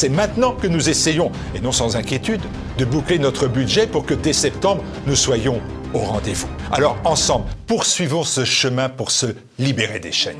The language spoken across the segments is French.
C'est maintenant que nous essayons, et non sans inquiétude, de boucler notre budget pour que dès septembre, nous soyons au rendez-vous. Alors ensemble, poursuivons ce chemin pour se libérer des chaînes.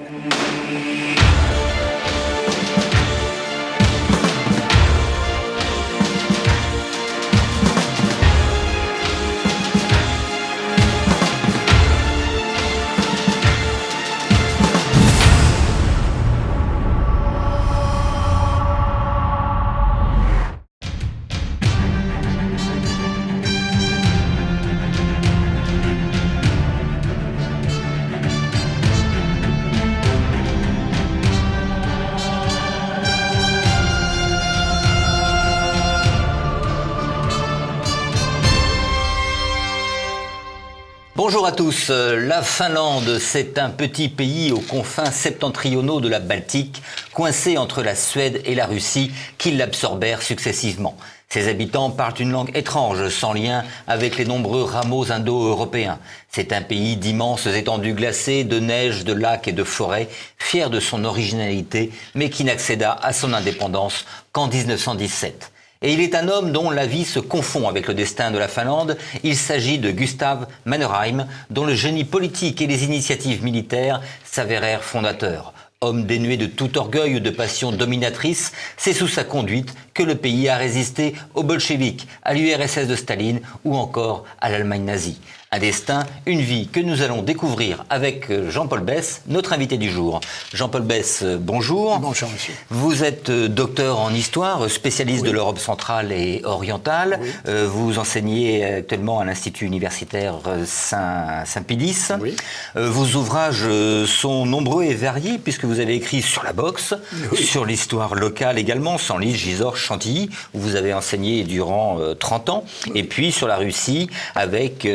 Bonjour à tous. La Finlande, c'est un petit pays aux confins septentrionaux de la Baltique, coincé entre la Suède et la Russie, qui l'absorbèrent successivement. Ses habitants parlent une langue étrange, sans lien avec les nombreux rameaux indo-européens. C'est un pays d'immenses étendues glacées, de neige, de lacs et de forêts, fier de son originalité, mais qui n'accéda à son indépendance qu'en 1917. Et il est un homme dont la vie se confond avec le destin de la Finlande. Il s'agit de Gustav Mannerheim, dont le génie politique et les initiatives militaires s'avérèrent fondateurs. Homme dénué de tout orgueil ou de passion dominatrice, c'est sous sa conduite que le pays a résisté aux bolcheviks, à l'URSS de Staline ou encore à l'Allemagne nazie. Un destin, une vie que nous allons découvrir avec Jean-Paul Besse, notre invité du jour. Jean-Paul Besse, bonjour. Bonjour, monsieur. Vous êtes docteur en histoire, spécialiste de l'Europe centrale et orientale. Oui. Vous enseignez actuellement à l'Institut universitaire Saint-Pilice. Oui. Vos ouvrages sont nombreux et variés puisque vous avez écrit sur la boxe, sur l'histoire locale également, Senlis, Gisors, Chantilly, où vous avez enseigné durant 30 ans, et puis sur la Russie avec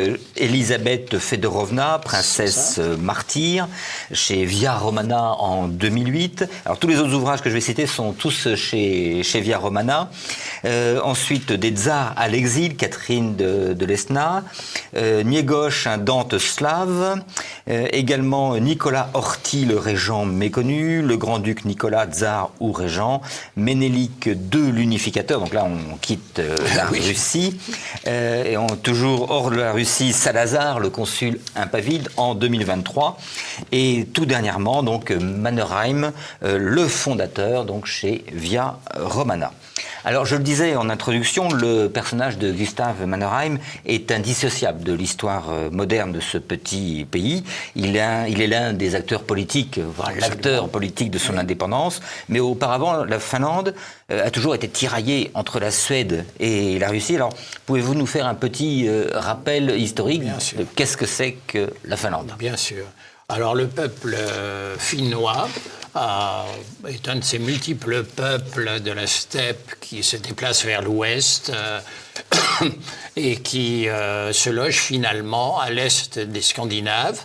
Elisabeth Fedorovna, princesse martyre, chez Via Romana en 2008. Alors tous les autres ouvrages que je vais citer sont tous chez Via Romana. Ensuite des tsars à l'exil, Catherine de Lesna, Niégoche, un Dante slave, également Nicolas Horthy, le régent méconnu, le grand-duc Nicolas, tsar ou régent, Ménélique II, l'unificateur, donc là on quitte la Russie, et toujours hors de la Russie, Salazar, le consul impavide, en 2023, et tout dernièrement, donc Mannerheim, le fondateur, donc chez Via Romana. Alors, je le disais en introduction, le personnage de Gustav Mannerheim est indissociable de l'histoire moderne de ce petit pays. Il est l'un des acteurs politiques, voire l'acteur politique de son indépendance. Mais auparavant, la Finlande a toujours été tiraillée entre la Suède et la Russie. Alors, pouvez-vous nous faire un petit rappel historique de qu'est-ce que c'est que la Finlande ? Bien sûr. Alors, le peuple finnois est un de ces multiples peuples de la steppe qui se déplacent vers l'ouest et qui se logent finalement à l'est des Scandinaves,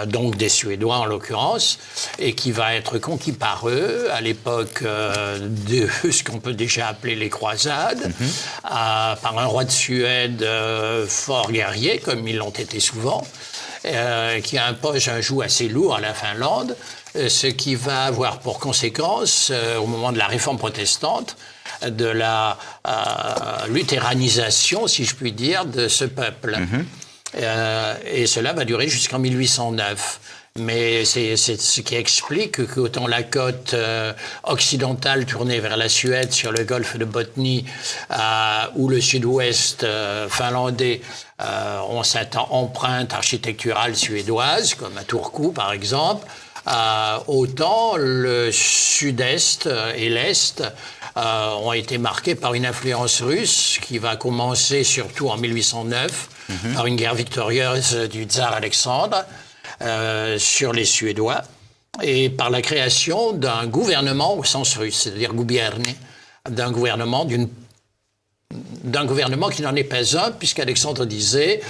donc des Suédois en l'occurrence, et qui va être conquis par eux à l'époque de ce qu'on peut déjà appeler les croisades, par un roi de Suède fort guerrier, comme ils l'ont été souvent, qui impose un joug assez lourd à la Finlande, ce qui va avoir pour conséquence, au moment de la réforme protestante, de la luthéranisation, si je puis dire, de ce peuple. Et cela va durer jusqu'en 1809. Mais c'est ce qui explique qu'autant la côte occidentale tournée vers la Suède sur le golfe de Bothnie ou le sud-ouest finlandais ont cette empreinte architecturale suédoise, comme à Turku par exemple, autant le sud-est et l'est ont été marqués par une influence russe qui va commencer surtout en 1809 par une guerre victorieuse du tsar Alexandre sur les Suédois et par la création d'un gouvernement au sens russe, c'est-à-dire gubierni, d'un gouvernement qui n'en est pas un, puisqu'Alexandre disait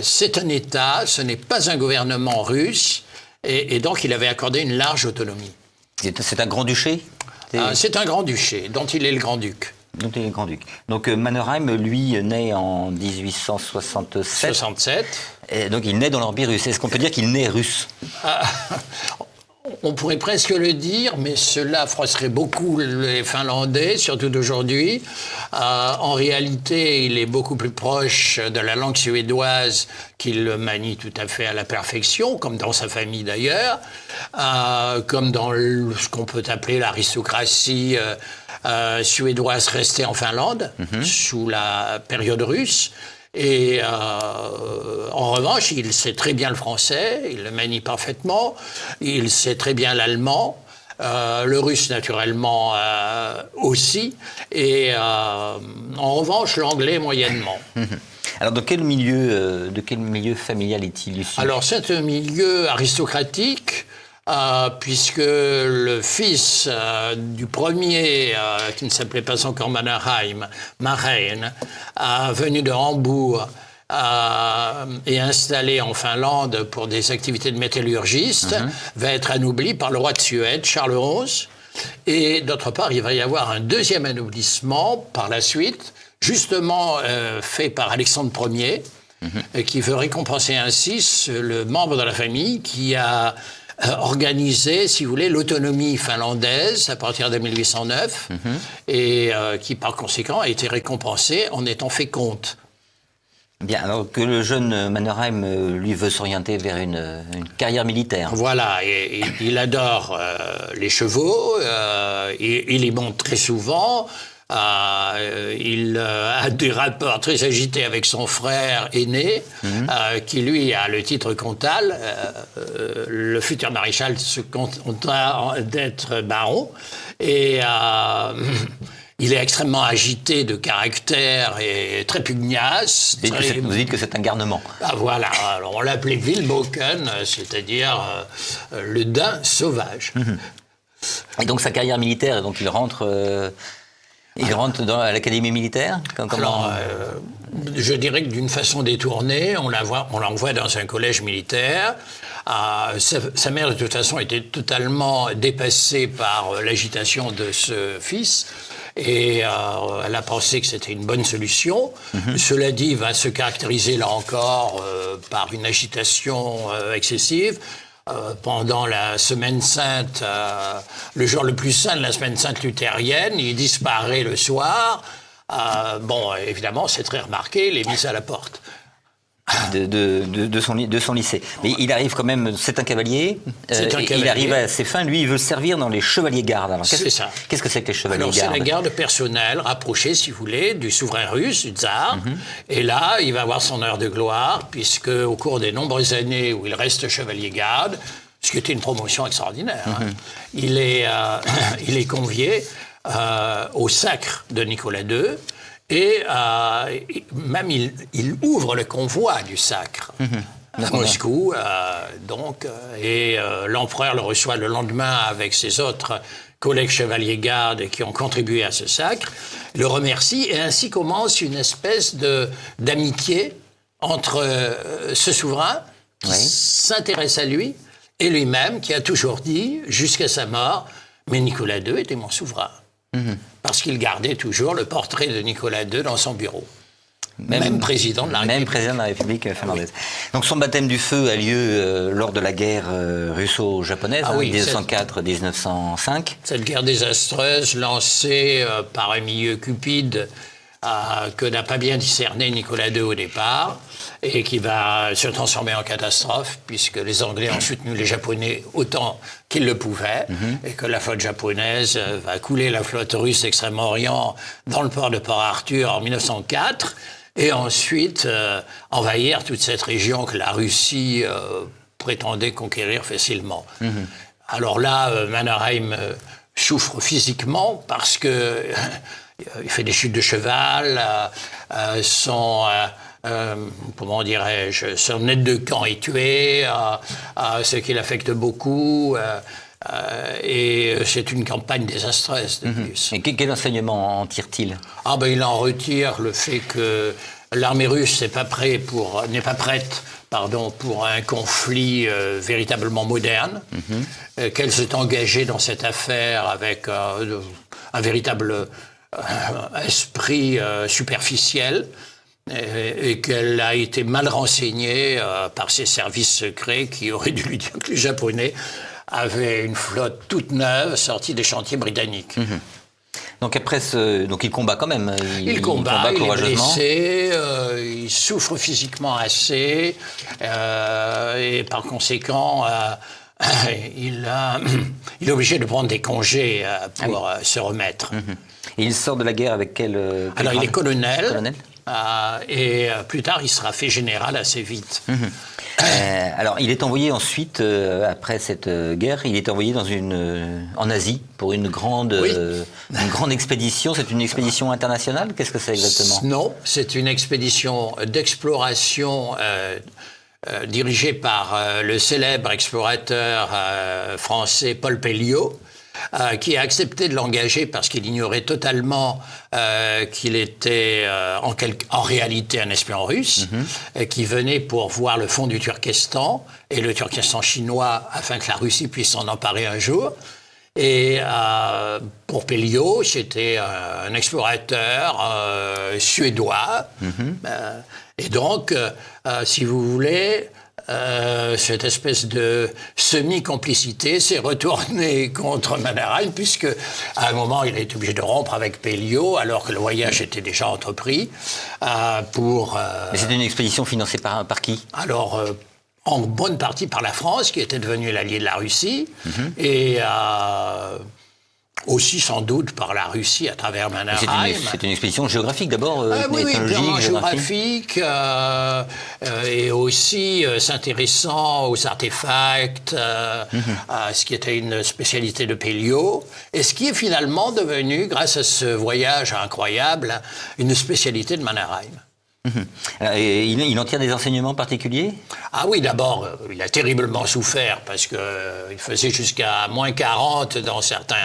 c'est un État, ce n'est pas un gouvernement russe, et donc il avait accordé une large autonomie. C'est un grand-duché ? C'est un grand-duché, dont il est le grand-duc. Donc il est grand-duc. Donc Mannerheim, lui, naît en 1867. 67. Et donc il naît dans l'Empire russe. Est-ce qu'on peut dire qu'il naît russe ? On pourrait presque le dire, mais cela froisserait beaucoup les Finlandais, surtout d'aujourd'hui. En réalité, il est beaucoup plus proche de la langue suédoise qu'il le manie tout à fait à la perfection, comme dans sa famille d'ailleurs, comme dans ce qu'on peut appeler l'aristocratie suédoise restée en Finlande, sous la période russe. Et en revanche, il sait très bien le français, il le manie parfaitement, il sait très bien l'allemand, le russe naturellement aussi, et en revanche l'anglais moyennement. Alors de quel milieu familial est-il issu? Alors c'est un milieu aristocratique. Puisque le fils du premier, qui ne s'appelait pas encore Mannerheim, Marein, venu de Hambourg et installé en Finlande pour des activités de métallurgiste, va être anobli par le roi de Suède, Charles XI. Et d'autre part, il va y avoir un deuxième anoblissement par la suite, justement fait par Alexandre Ier, qui veut récompenser ainsi le membre de la famille qui a organisé, si vous voulez, l'autonomie finlandaise à partir de 1809 et qui, par conséquent, a été récompensé en étant fait comte. Bien, alors que le jeune Mannerheim, lui, veut s'orienter vers une carrière militaire. Voilà, et il adore les chevaux, il y monte très souvent. Il a des rapports très agités avec son frère aîné, qui lui a le titre comtal. Le futur maréchal se contenta d'être baron. Et il est extrêmement agité de caractère et très pugnace. Vous dites que c'est un garnement. Voilà, alors on l'appelait Vildboken, c'est-à-dire le daim sauvage. Et donc sa carrière militaire, donc il rentre à l'académie militaire. Alors, je dirais que d'une façon détournée, on l'envoie dans un collège militaire. Sa mère, de toute façon, était totalement dépassée par l'agitation de ce fils. Et elle a pensé que c'était une bonne solution. Cela dit, il va se caractériser là encore par une agitation excessive. Pendant la Semaine Sainte, le jour le plus saint de la Semaine Sainte luthérienne, il disparaît le soir. Bon, évidemment, c'est très remarqué, il est mis à la porte. De son lycée. Mais il arrive quand même, c'est un cavalier. Il arrive à ses fins, lui, il veut servir dans les chevaliers gardes. C'est ça. Qu'est-ce que c'est que les chevaliers gardes? C'est la garde personnelle, rapprochée, si vous voulez, du souverain russe, du tsar. Et là, il va avoir son heure de gloire, puisque au cours des nombreuses années où il reste chevalier garde, ce qui était une promotion extraordinaire, il est convié au sacre de Nicolas II. Et même il ouvre le convoi du sacre à Moscou. Et l'empereur le reçoit le lendemain avec ses autres collègues chevaliers gardes qui ont contribué à ce sacre, le remercie, et ainsi commence une espèce d'amitié entre ce souverain qui s'intéresse à lui et lui-même, qui a toujours dit, jusqu'à sa mort, « Mais Nicolas II était mon souverain ». Parce qu'il gardait toujours le portrait de Nicolas II dans son bureau. Même président de la République. Même président de la République finlandaise. Donc son baptême du feu a lieu lors de la guerre russo-japonaise, 1904-1905. Cette guerre désastreuse lancée par un milieu cupide que n'a pas bien discerné Nicolas II au départ, et qui va se transformer en catastrophe, puisque les Anglais ont soutenu les Japonais autant qu'ils le pouvaient, et que la flotte japonaise va couler la flotte russe d'Extrême-Orient dans le port de Port-Arthur en 1904, et ensuite envahir toute cette région que la Russie prétendait conquérir facilement. Alors là, Mannerheim souffre physiquement parce que il fait des chutes de cheval, son aide de camp est tué, ce qui l'affecte beaucoup, et c'est une campagne désastreuse de plus. Et quel enseignement en tire-t-il? Il en retire le fait que l'armée russe n'est pas prête pour un conflit véritablement moderne, qu'elle s'est engagée dans cette affaire avec un véritable esprit superficiel, et qu'elle a été mal renseignée par ses services secrets qui auraient dû lui dire que les Japonais avait une flotte toute neuve sortie des chantiers britanniques. Donc donc il combat quand même. Il combat, il est courageusement. blessé, il souffre physiquement assez, et par conséquent, il est obligé de prendre des congés pour se remettre. Et il sort de la guerre avec quel Alors il est colonel, Colonel. et plus tard il sera fait général assez vite. Alors, il est envoyé ensuite, après cette guerre, il est envoyé en Asie pour une grande expédition. C'est une expédition internationale? Qu'est-ce que c'est exactement? Non, c'est une expédition d'exploration dirigée par le célèbre explorateur français Paul Pelliot, qui a accepté de l'engager parce qu'il ignorait totalement qu'il était en réalité un espion russe, qui venait pour voir le fond du Turkestan et le Turkestan chinois afin que la Russie puisse s'en emparer un jour. Et pour Pelliot, c'était un explorateur suédois. Et donc, si vous voulez, cette espèce de semi-complicité s'est retournée contre Mannerheim, puisque à un moment, il a été obligé de rompre avec Pelliot, alors que le voyage était déjà entrepris, pour... Mais c'était une expédition financée par qui? Alors, en bonne partie par la France, qui était devenue l'allié de la Russie, et aussi sans doute par la Russie à travers Mannerheim. C'est une expédition géographique d'abord, oui, ethnologique, géographique, et aussi s'intéressant aux artefacts, ce qui était une spécialité de Pelliot, et ce qui est finalement devenu, grâce à ce voyage incroyable, une spécialité de Mannerheim. Et il en tire des enseignements particuliers? Ah oui, d'abord, il a terriblement souffert parce qu'il faisait jusqu'à moins 40 dans certains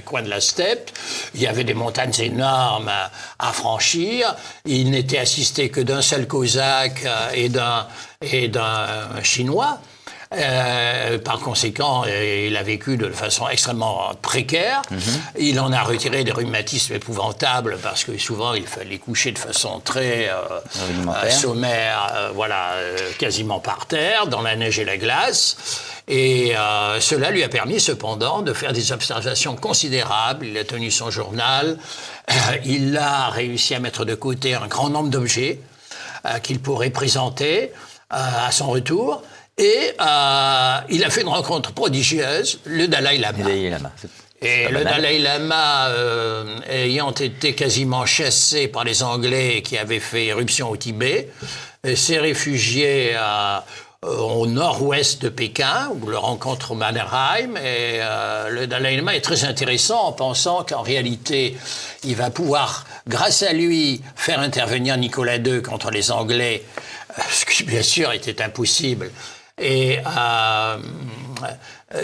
coins de la steppe. Il y avait des montagnes énormes à franchir. Il n'était assisté que d'un seul Cosaque et d'un Chinois. Par conséquent, il a vécu de façon extrêmement précaire. Il en a retiré des rhumatismes épouvantables parce que souvent il fallait coucher de façon très sommaire, quasiment par terre, dans la neige et la glace. Et cela lui a permis cependant de faire des observations considérables. Il a tenu son journal. Il a réussi à mettre de côté un grand nombre d'objets qu'il pourrait présenter à son retour. Et il a fait une rencontre prodigieuse, le Dalai Lama. Et le Dalai Lama, ayant été quasiment chassé par les Anglais qui avaient fait éruption au Tibet, s'est réfugié au nord-ouest de Pékin, où le rencontre Mannerheim. Et le Dalai Lama est très intéressant en pensant qu'en réalité, il va pouvoir, grâce à lui, faire intervenir Nicolas II contre les Anglais, ce qui bien sûr était impossible. Et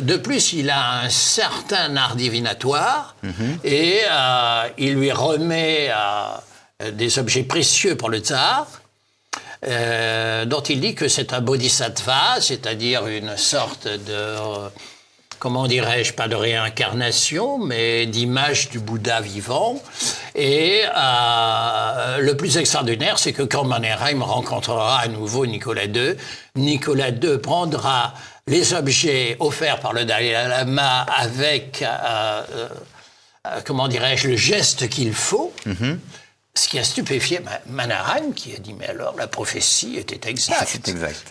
de plus, il a un certain art divinatoire et il lui remet des objets précieux pour le tsar, dont il dit que c'est un bodhisattva, c'est-à-dire une sorte de, comment dirais-je, pas de réincarnation, mais d'image du Bouddha vivant. Et le plus extraordinaire, c'est que quand Mannerheim rencontrera à nouveau Nicolas II prendra les objets offerts par le Dalai Lama avec, comment dirais-je, le geste qu'il faut. Ce qui a stupéfié Mannerheim, qui a dit « Mais alors, la prophétie était exacte. » C'est exact.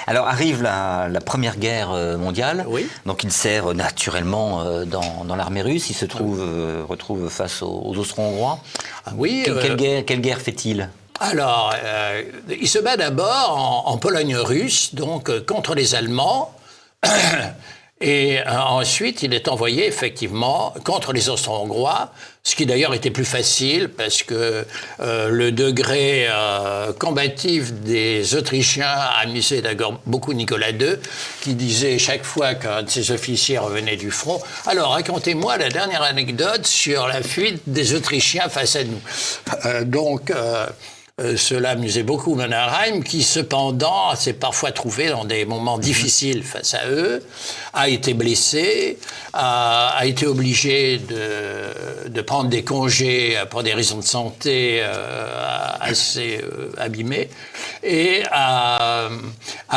Alors arrive la Première Guerre mondiale. Oui. Donc il sert naturellement dans l'armée russe. Il se retrouve face aux Austro-Hongrois. Oui. Quelle guerre fait-il? Alors, il se bat d'abord en Pologne russe, donc contre les Allemands. Et ensuite, il est envoyé effectivement contre les Austro-Hongrois, ce qui d'ailleurs était plus facile parce que le degré combatif des Autrichiens amusait d'ailleurs beaucoup Nicolas II, qui disait chaque fois qu'un de ses officiers revenait du front « Alors, racontez-moi la dernière anecdote sur la fuite des Autrichiens face à nous. » Donc, cela amusait beaucoup Mannerheim, qui cependant s'est parfois trouvé dans des moments difficiles face à eux, a été blessé, a été obligé de prendre des congés pour des raisons de santé assez abîmées, et a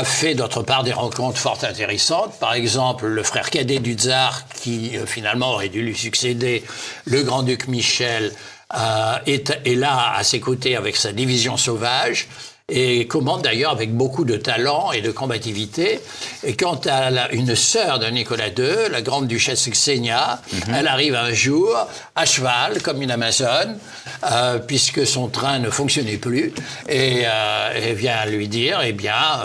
fait d'autre part des rencontres fort intéressantes. Par exemple, le frère cadet du tsar, qui finalement aurait dû lui succéder, le grand-duc Michel, est là à ses côtés avec sa division sauvage et commande d'ailleurs avec beaucoup de talent et de combativité. Et quant à une sœur de Nicolas II, la grande duchesse Xenia, elle arrive un jour à cheval comme une amazone, puisque son train ne fonctionnait plus, et vient lui dire, eh bien,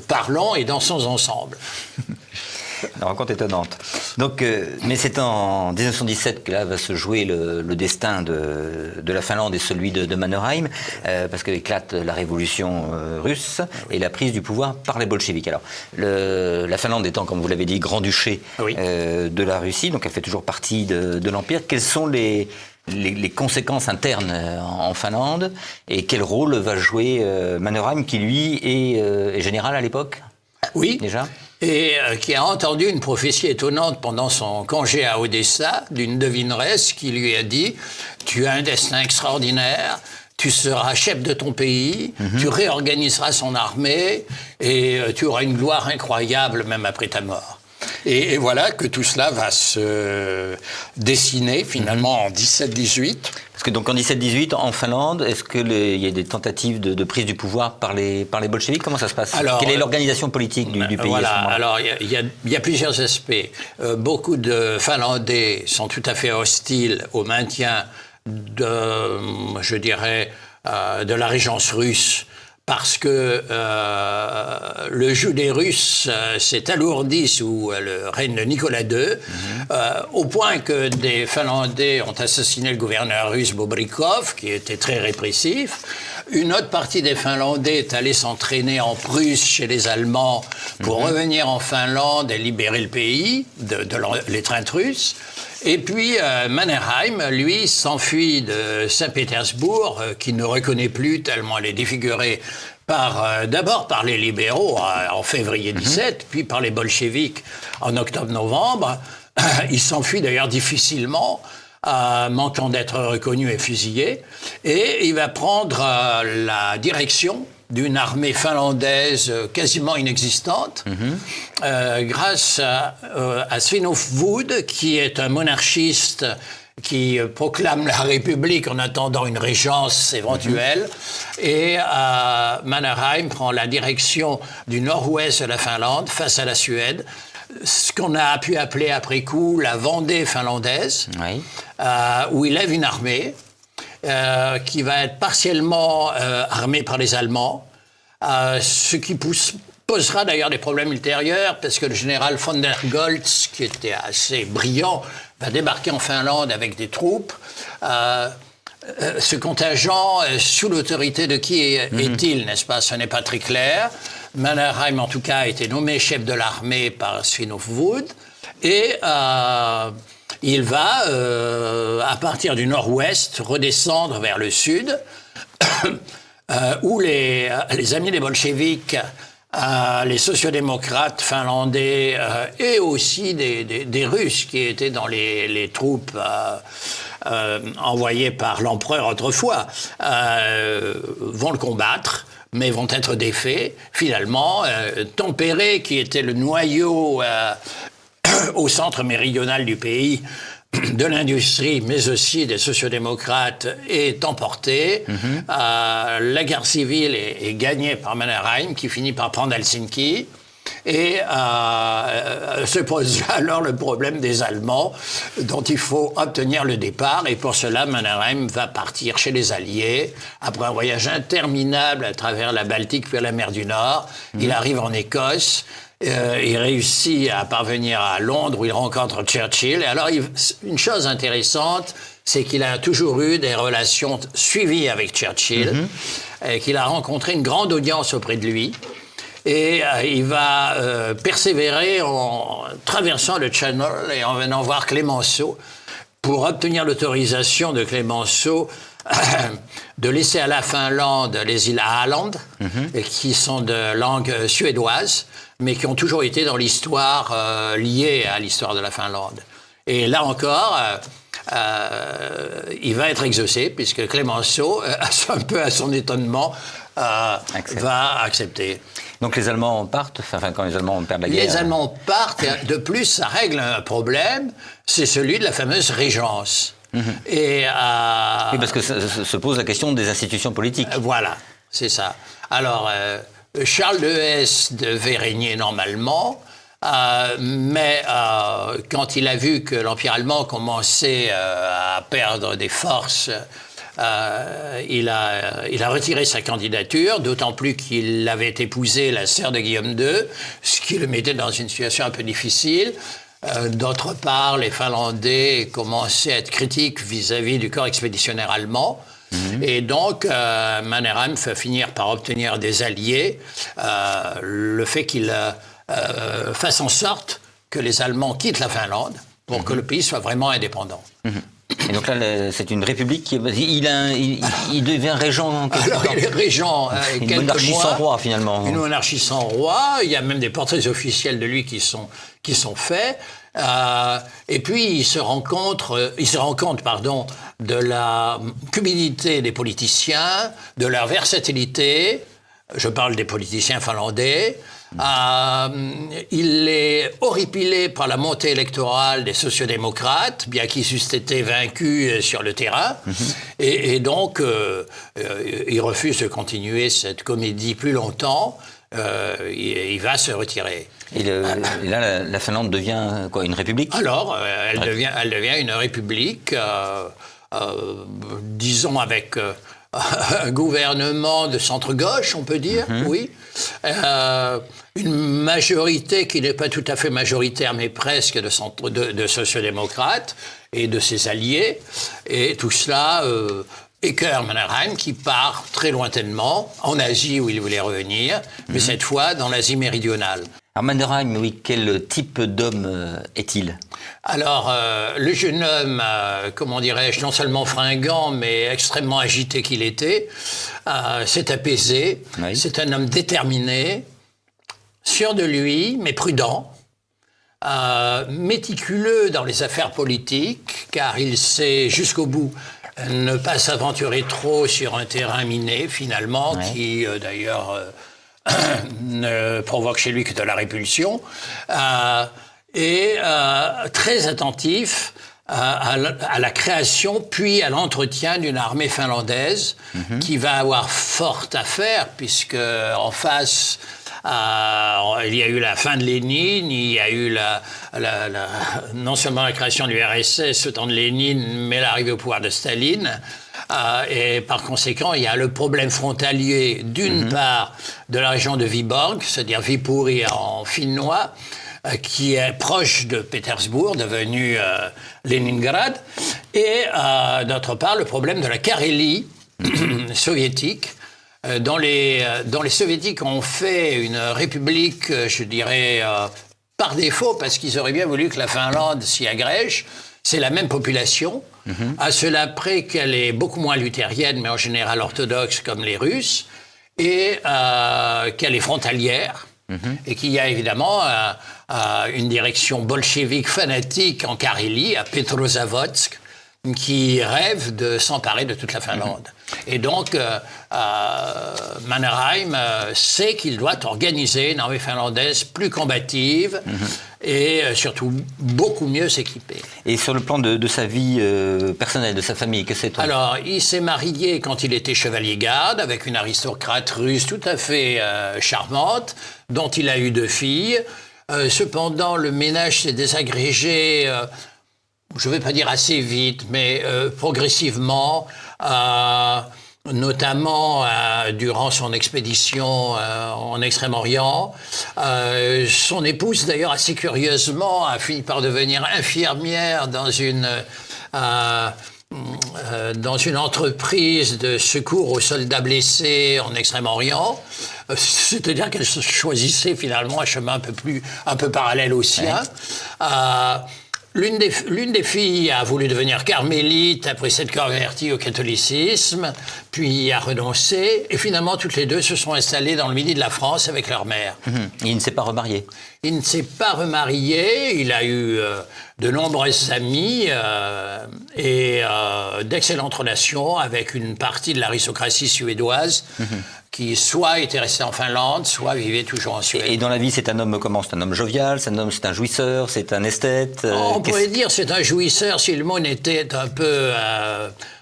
parlons et dansons ensemble. Une rencontre étonnante. Donc, mais c'est en 1917 que là va se jouer le destin de la Finlande et celui de Mannerheim, parce qu'éclate la révolution russe et la prise du pouvoir par les bolcheviks. Alors, la Finlande étant, comme vous l'avez dit, grand-duché de la Russie, donc elle fait toujours partie de l'Empire. Quelles sont les conséquences internes en Finlande et quel rôle va jouer Mannerheim, qui lui est général à l'époque? Oui, déjà. Et qui a entendu une prophétie étonnante pendant son congé à Odessa d'une devineresse qui lui a dit « Tu as un destin extraordinaire, tu seras chef de ton pays, tu réorganiseras son armée et tu auras une gloire incroyable même après ta mort. » Et voilà que tout cela va se dessiner finalement en 17-18. Parce que donc en 17-18, en Finlande, est-ce qu'il y a des tentatives de prise du pouvoir par les bolcheviks? Comment ça se passe? Quelle est l'organisation politique du pays? Voilà, alors il y a plusieurs aspects. Beaucoup de Finlandais sont tout à fait hostiles au maintien je dirais, de la régence russe, parce que le joug des Russes s'est alourdi sous le règne de Nicolas II, au point que des Finlandais ont assassiné le gouverneur russe Bobrikov, qui était très répressif. Une autre partie des Finlandais est allée s'entraîner en Prusse chez les Allemands pour revenir en Finlande et libérer le pays de l'étreinte russe. Et puis Mannerheim, lui, s'enfuit de Saint-Pétersbourg, qui ne reconnaît plus tellement elle est défigurée d'abord par les libéraux en février 17, puis par les bolcheviks en octobre-novembre. Il s'enfuit d'ailleurs difficilement, manquant d'être reconnu et fusillé. Et il va prendre la direction d'une armée finlandaise quasiment inexistante, grâce à Svinhufvud Wood, qui est un monarchiste qui proclame la République en attendant une régence éventuelle. Et Mannerheim prend la direction du nord-ouest de la Finlande face à la Suède, ce qu'on a pu appeler après coup la Vendée finlandaise, où il lève une armée qui va être partiellement armée par les Allemands, ce qui posera d'ailleurs des problèmes ultérieurs, parce que le général von der Goltz, qui était assez brillant, va débarquer en Finlande avec des troupes. Ce contingent, sous l'autorité de qui est-il, n'est-ce pas? Ce n'est pas très clair. Mannerheim, en tout cas, a été nommé chef de l'armée par Svinhufvud, et il va, à partir du nord-ouest, redescendre vers le sud, où les amis des bolcheviks, les sociodémocrates finlandais et aussi des Russes qui étaient dans les troupes envoyées par l'empereur autrefois, vont le combattre, mais vont être défaits. Finalement, Tampere, qui était le noyau au centre méridional du pays, de l'industrie, mais aussi des sociodémocrates, est emporté. La guerre civile est gagnée par Mannerheim, qui finit par prendre Helsinki. Et se pose alors le problème des Allemands, dont il faut obtenir le départ. Et pour cela, Mannerheim va partir chez les Alliés. Après un voyage interminable à travers la Baltique puis la mer du Nord, il arrive en Écosse. Il réussit à parvenir à Londres, où il rencontre Churchill. Et alors, une chose intéressante, c'est qu'il a toujours eu des relations suivies avec Churchill, et qu'il a rencontré une grande audience auprès de lui. Et il va persévérer en traversant le Channel et en venant voir Clémenceau pour obtenir l'autorisation de Clémenceau de laisser à la Finlande les îles Åland, qui sont de langue suédoise, mais qui ont toujours été dans l'histoire liées à l'histoire de la Finlande. Et là encore, il va être exaucé, puisque Clémenceau, un peu à son étonnement, va accepter. Donc les Allemands partent, enfin quand les Allemands perdent la guerre... Les Allemands partent, et de plus, ça règle un problème, c'est celui de la fameuse régence. Et, oui, parce que se pose la question des institutions politiques. Voilà, c'est ça. Alors, Charles de Hesse devait régner normalement, mais quand il a vu que l'Empire allemand commençait à perdre des forces, il a retiré sa candidature, d'autant plus qu'il avait épousé la sœur de Guillaume II, ce qui le mettait dans une situation un peu difficile. D'autre part, les Finlandais commençaient à être critiques vis-à-vis du corps expéditionnaire allemand. Et donc, Mannerheim va finir par obtenir des alliés, le fait qu'il fasse en sorte que les Allemands quittent la Finlande pour que le pays soit vraiment indépendant. Et donc là, c'est une république il devient régent. Alors, il est régent une monarchie sans roi, finalement. Une monarchie sans roi. Il y a même des portraits officiels de lui qui sont faits. Et puis, il se rend compte, de la cupidité des politiciens, de leur versatilité. Je parle des politiciens finlandais. Il est horripilé par la montée électorale des sociodémocrates, bien qu'ils eussent été vaincus sur le terrain. Et donc, il refuse de continuer cette comédie plus longtemps. Il va se retirer. Et là, la Finlande devient quoi, une république ? Alors, elle devient une république, disons avec un gouvernement de centre-gauche, on peut dire, oui. Une majorité qui n'est pas tout à fait majoritaire, mais presque de sociodémocrates et de ses alliés. Et tout cela écœure Mannerheim, qui part très lointainement, en Asie où il voulait revenir, mais cette fois dans l'Asie méridionale. Alors Mannerheim, oui, quel type d'homme est-il ? Alors, le jeune homme, comment dirais-je, non seulement fringant, mais extrêmement agité qu'il était, s'est apaisé. Oui. C'est un homme déterminé, sûr de lui, mais prudent, méticuleux dans les affaires politiques, car il sait jusqu'au bout ne pas s'aventurer trop sur un terrain miné, finalement, qui, d'ailleurs, ne provoque chez lui que de la répulsion. Et très attentif à la création puis à l'entretien d'une armée finlandaise qui va avoir fort à faire, puisque en face il y a eu la fin de Lénine, il y a eu non seulement la création du RSS au temps de Lénine, mais l'arrivée au pouvoir de Staline. Et par conséquent, il y a le problème frontalier d'une part de la région de Vyborg, c'est-à-dire Viipuri en finnois, qui est proche de Pétersbourg, devenu Leningrad, et d'autre part le problème de la Carélie soviétique, dont les soviétiques ont fait une république, je dirais, par défaut, parce qu'ils auraient bien voulu que la Finlande s'y agrège. C'est la même population, à cela près qu'elle est beaucoup moins luthérienne, mais en général orthodoxe comme les Russes, et qu'elle est frontalière, et qu'il y a évidemment une direction bolchevique fanatique en Carélie, à Petrozavodsk, qui rêve de s'emparer de toute la Finlande. Et donc, Mannerheim sait qu'il doit organiser une armée finlandaise plus combative et surtout beaucoup mieux s'équipée. Et sur le plan de sa vie personnelle, de sa famille, que c'est-on ? Alors, il s'est marié quand il était chevalier-garde avec une aristocrate russe tout à fait charmante, dont il a eu 2 filles. Cependant, le ménage s'est désagrégé... je ne vais pas dire assez vite, mais progressivement, notamment durant son expédition en Extrême-Orient. Son épouse, d'ailleurs, assez curieusement, a fini par devenir infirmière dans une entreprise de secours aux soldats blessés en Extrême-Orient. C'est-à-dire qu'elle choisissait finalement un chemin un peu parallèle au sien. L'une des filles a voulu devenir carmélite après s'être convertie au catholicisme, puis a renoncé, et finalement toutes les deux se sont installées dans le midi de la France avec leur mère. Il ne s'est pas remarié. Il ne s'est pas remarié, il a eu de nombreuses amies et d'excellentes relations avec une partie de l'aristocratie suédoise qui soit était restée en Finlande, soit vivait toujours en Suède. Et dans la vie, c'est un homme comment? C'est un homme jovial, c'est un jouisseur, c'est un esthète On pourrait dire c'est un jouisseur si le mot n'était un peu...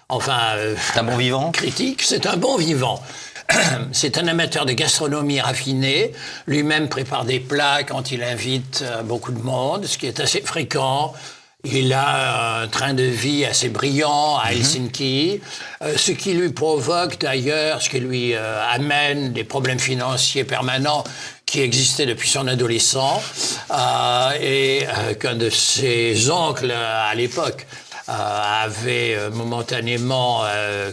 c'est un bon vivant? Critique, c'est un bon vivant. C'est un amateur de gastronomie raffinée. Lui-même prépare des plats quand il invite beaucoup de monde, ce qui est assez fréquent. Il a un train de vie assez brillant à Helsinki, ce qui lui provoque d'ailleurs, ce qui lui amène des problèmes financiers permanents qui existaient depuis son adolescence, et qu'un de ses oncles à l'époque avait momentanément,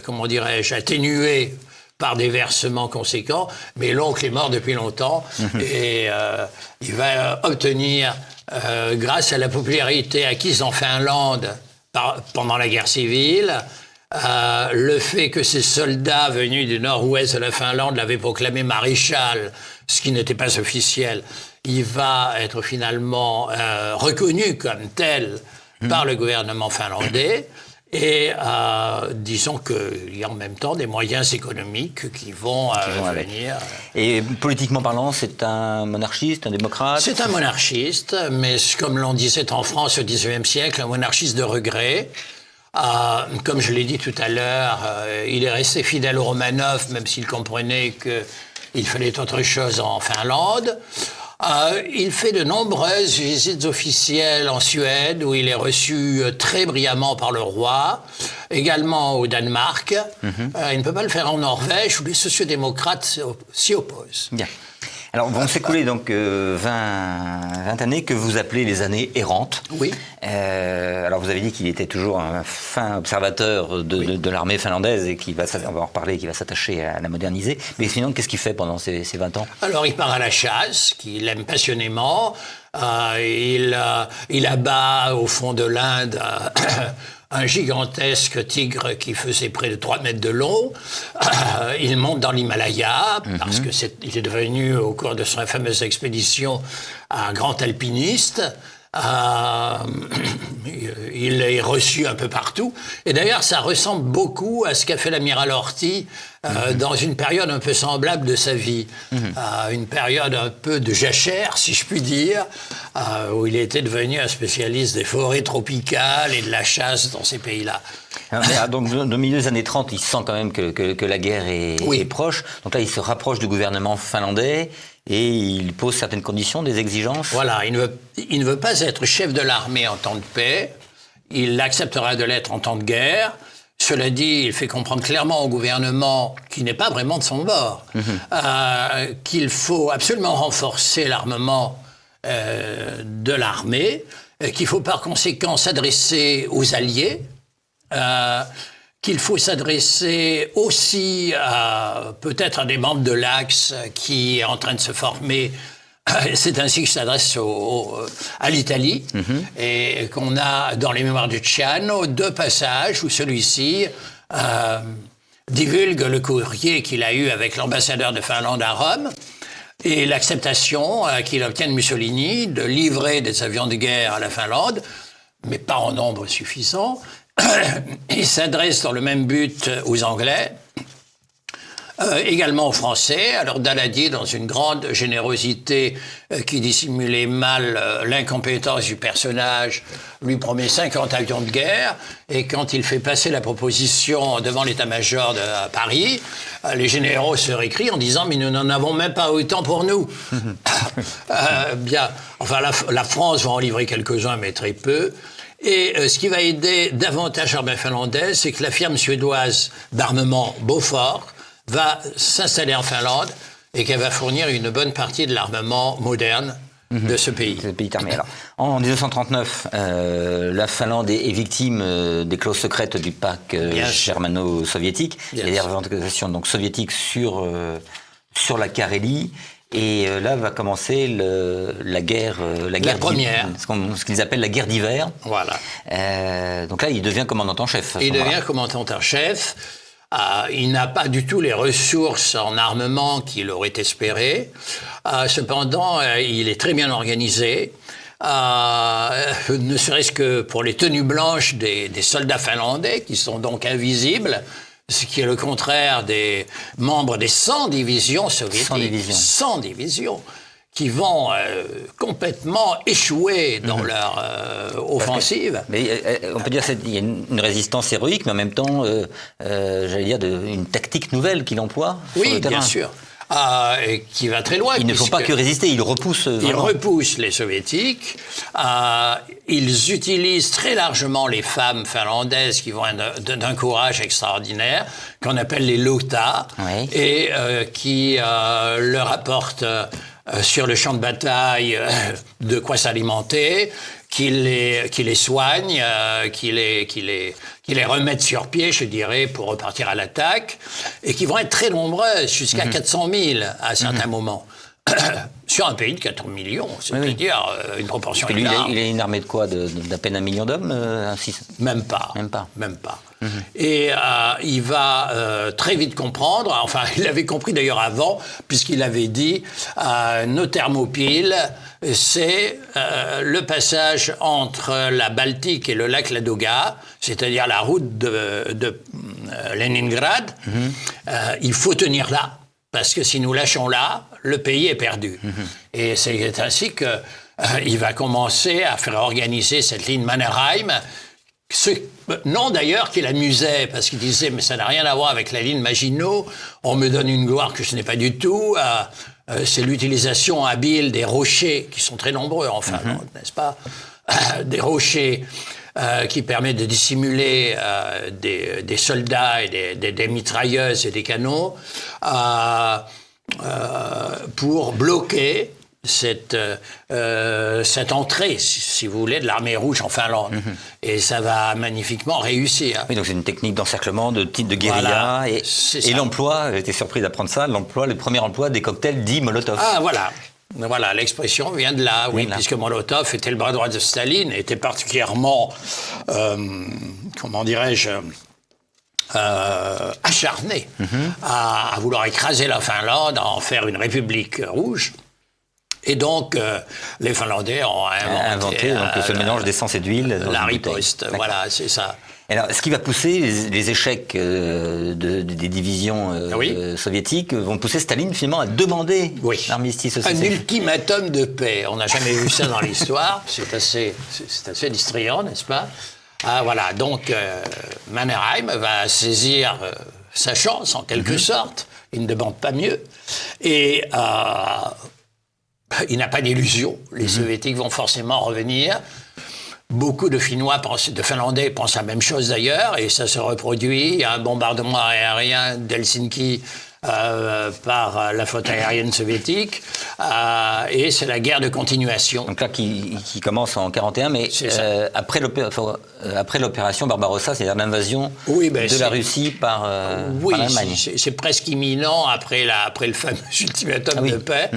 comment dirais-je, atténué par des versements conséquents, mais l'oncle est mort depuis longtemps et il va obtenir, grâce à la popularité acquise en Finlande pendant la guerre civile, le fait que ces soldats venus du nord-ouest de la Finlande l'avaient proclamé maréchal, ce qui n'était pas officiel, il va être finalement reconnu comme tel par le gouvernement finlandais. Et disons qu'il y a en même temps des moyens économiques qui vont venir. Et politiquement parlant, c'est un monarchiste, un démocrate? C'est un monarchiste, mais comme l'on disait en France au XIXe siècle, un monarchiste de regret. Comme je l'ai dit tout à l'heure, il est resté fidèle aux Romanov, même s'il comprenait qu'il fallait autre chose en Finlande. Il fait de nombreuses visites officielles en Suède, où il est reçu très brillamment par le roi, également au Danemark. Il ne peut pas le faire en Norvège, où les sociodémocrates s'y opposent. Bien. Alors, vont s'écouler donc 20 années que vous appelez les années errantes. Oui. Alors, vous avez dit qu'il était toujours un fin observateur de l'armée finlandaise et on va en reparler, qui va s'attacher à la moderniser. Mais sinon, qu'est-ce qu'il fait pendant ces 20 ans? Alors, il part à la chasse, qu'il aime passionnément. Il abat au fond de l'Inde un gigantesque tigre qui faisait près de 3 mètres de long. Il monte dans l'Himalaya, parce qu'il est devenu, au cours de sa fameuse expédition, un grand alpiniste. Il est reçu un peu partout. Et d'ailleurs, ça ressemble beaucoup à ce qu'a fait l'amiral Horthy dans une période un peu semblable de sa vie. Une période un peu de jachère, si je puis dire, où il était devenu un spécialiste des forêts tropicales et de la chasse dans ces pays-là. Donc, au milieu des années 30, il sent quand même que la guerre est proche. Donc là, il se rapproche du gouvernement finlandais et il pose certaines conditions, des exigences. Voilà, il ne veut pas être chef de l'armée en temps de paix. Il acceptera de l'être en temps de guerre. Cela dit, il fait comprendre clairement au gouvernement, qui n'est pas vraiment de son bord, qu'il faut absolument renforcer l'armement de l'armée, qu'il faut par conséquent s'adresser aux alliés, qu'il faut s'adresser aussi peut-être à des membres de l'Axe qui est en train de se former. C'est ainsi qu'il s'adresse à l'Italie et qu'on a dans les mémoires de Ciano 2 passages où celui-ci divulgue le courrier qu'il a eu avec l'ambassadeur de Finlande à Rome et l'acceptation qu'il obtient de Mussolini de livrer des avions de guerre à la Finlande, mais pas en nombre suffisant. Il s'adresse dans le même but aux Anglais, également aux Français. Alors Daladier, dans une grande générosité qui dissimulait mal l'incompétence du personnage, lui promet 50 avions de guerre. Et quand il fait passer la proposition devant l'état-major de Paris, les généraux se récrient en disant « mais nous n'en avons même pas autant pour nous ». Bien, enfin la France va en livrer quelques-uns, mais très peu. Et ce qui va aider davantage l'armée finlandaise, c'est que la firme suédoise d'armement Bofors va s'installer en Finlande et qu'elle va fournir une bonne partie de l'armement moderne de ce pays. Ce pays armé. Alors, en 1939, la Finlande est victime des clauses secrètes du pacte germano-soviétique. Il y a des revendications donc soviétiques sur la Carélie. Et là va commencer la guerre, première, ce qu'ils appellent la guerre d'hiver. Voilà. Donc là, il devient commandant en chef. Il devient commandant en chef. Il n'a pas du tout les ressources en armement qu'il aurait espéré. Cependant, il est très bien organisé. Ne serait-ce que pour les tenues blanches des soldats finlandais, qui sont donc invisibles, ce qui est le contraire des membres des 100 divisions soviétiques. 100 divisions qui vont complètement échouer dans leur offensive. On peut dire qu'il y a une résistance héroïque, mais en même temps, j'allais dire, une tactique nouvelle qu'il emploie sur le terrain. Bien sûr. Et qui va très loin. Ils ne font pas que résister, ils repoussent. Ils repoussent les soviétiques. Ils utilisent très largement les femmes finlandaises qui vont d'un courage extraordinaire, qu'on appelle les Lauta, et qui leur apportent sur le champ de bataille de quoi s'alimenter, qui les soignent, qui les remettent sur pied, je dirais, pour repartir à l'attaque, et qui vont être très nombreuses, jusqu'à 400 000 à certains moments. Sur un pays de 14 millions, c'est-à-dire une proportion énorme. Il a une armée de quoi? D'à peine 1 million d'hommes? Même pas. Et il va très vite comprendre, enfin il l'avait compris d'ailleurs avant, puisqu'il avait dit nos Thermopyles, c'est le passage entre la Baltique et le lac Ladoga, c'est-à-dire la route de Leningrad. Il faut tenir là, parce que si nous lâchons là, le pays est perdu. Et c'est ainsi qu'il va commencer à faire organiser cette ligne Mannerheim, ce nom d'ailleurs qui l'amusait, parce qu'il disait « mais ça n'a rien à voir avec la ligne Maginot, on me donne une gloire que je n'ai pas du tout ». C'est l'utilisation habile des rochers, qui sont très nombreux en Finlande, n'est-ce pas? Des rochers qui permettent de dissimuler des soldats et des mitrailleuses et des canons pour bloquer cette entrée, si vous voulez, de l'armée rouge en Finlande. Et ça va magnifiquement réussir. Oui, donc c'est une technique d'encerclement, de type de guérilla. Voilà, et l'emploi, j'ai été surpris d'apprendre ça, le premier emploi des cocktails dits Molotov. Ah, voilà, l'expression vient de là, oui, puisque Molotov était le bras droit de Staline, était particulièrement, comment dirais-je, acharné à vouloir écraser la Finlande, à en faire une république rouge. Et donc, les Finlandais ont inventé donc, ce mélange d'essence et d'huile. La riposte, voilà, c'est ça. Alors, ce qui va pousser les échecs des divisions soviétiques vont pousser Staline finalement à demander l'armistice. Un ultimatum de paix. On n'a jamais vu ça dans l'histoire. C'est assez distrayant, n'est-ce pas? Voilà, donc Mannerheim va saisir sa chance en quelque sorte. Il ne demande pas mieux. Et il n'a pas d'illusion. Les Soviétiques vont forcément revenir. Beaucoup de Finlandais pensent la même chose d'ailleurs, et ça se reproduit. Il y a un bombardement aérien d'Helsinki par la flotte aérienne soviétique, et c'est la guerre de continuation. Donc là, qui commence en 1941, mais après l'opération Barbarossa, c'est-à-dire l'invasion de la Russie par l'Allemagne. C'est presque imminent après le fameux ultimatum de paix.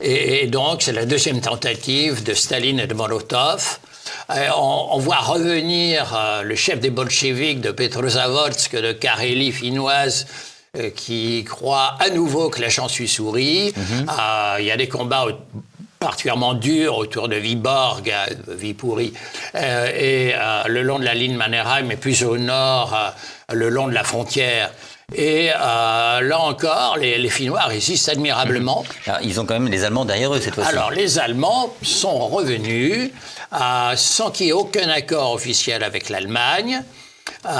Et donc, c'est la deuxième tentative de Staline et de Molotov. On voit revenir le chef des bolcheviks de Petrozavodsk, de Carélie finnoise, qui croit à nouveau que la chance lui sourit. Il y a des combats particulièrement durs autour de Vyborg, Viipuri, et le long de la ligne Mannerheim, et plus au nord, le long de la frontière. Et là encore, les Finnois résistent admirablement. Alors, ils ont quand même les Allemands derrière eux cette fois-ci. Alors, les Allemands sont revenus sans qu'il y ait aucun accord officiel avec l'Allemagne.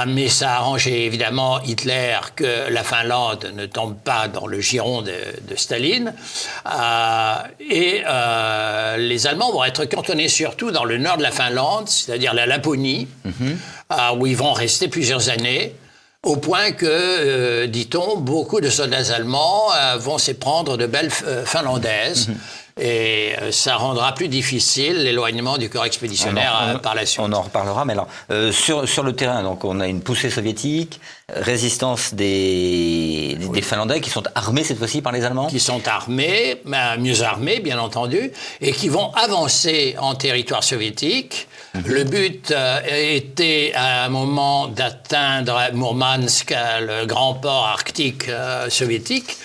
Mais ça a arrangé évidemment Hitler que la Finlande ne tombe pas dans le giron de Staline. Et les Allemands vont être cantonnés surtout dans le nord de la Finlande, c'est-à-dire la Laponie, où ils vont rester plusieurs années. Au point que, dit-on, beaucoup de soldats allemands vont s'éprendre de belles finlandaises Et ça rendra plus difficile l'éloignement du corps expéditionnaire par la suite. On en reparlera, mais alors, sur le terrain, donc, on a une poussée soviétique, résistance des Finlandais qui sont armés cette fois-ci par les Allemands. Qui sont armés, mieux armés bien entendu, et qui vont avancer en territoire soviétique. Le but était à un moment d'atteindre Mourmansk, le grand port arctique soviétique.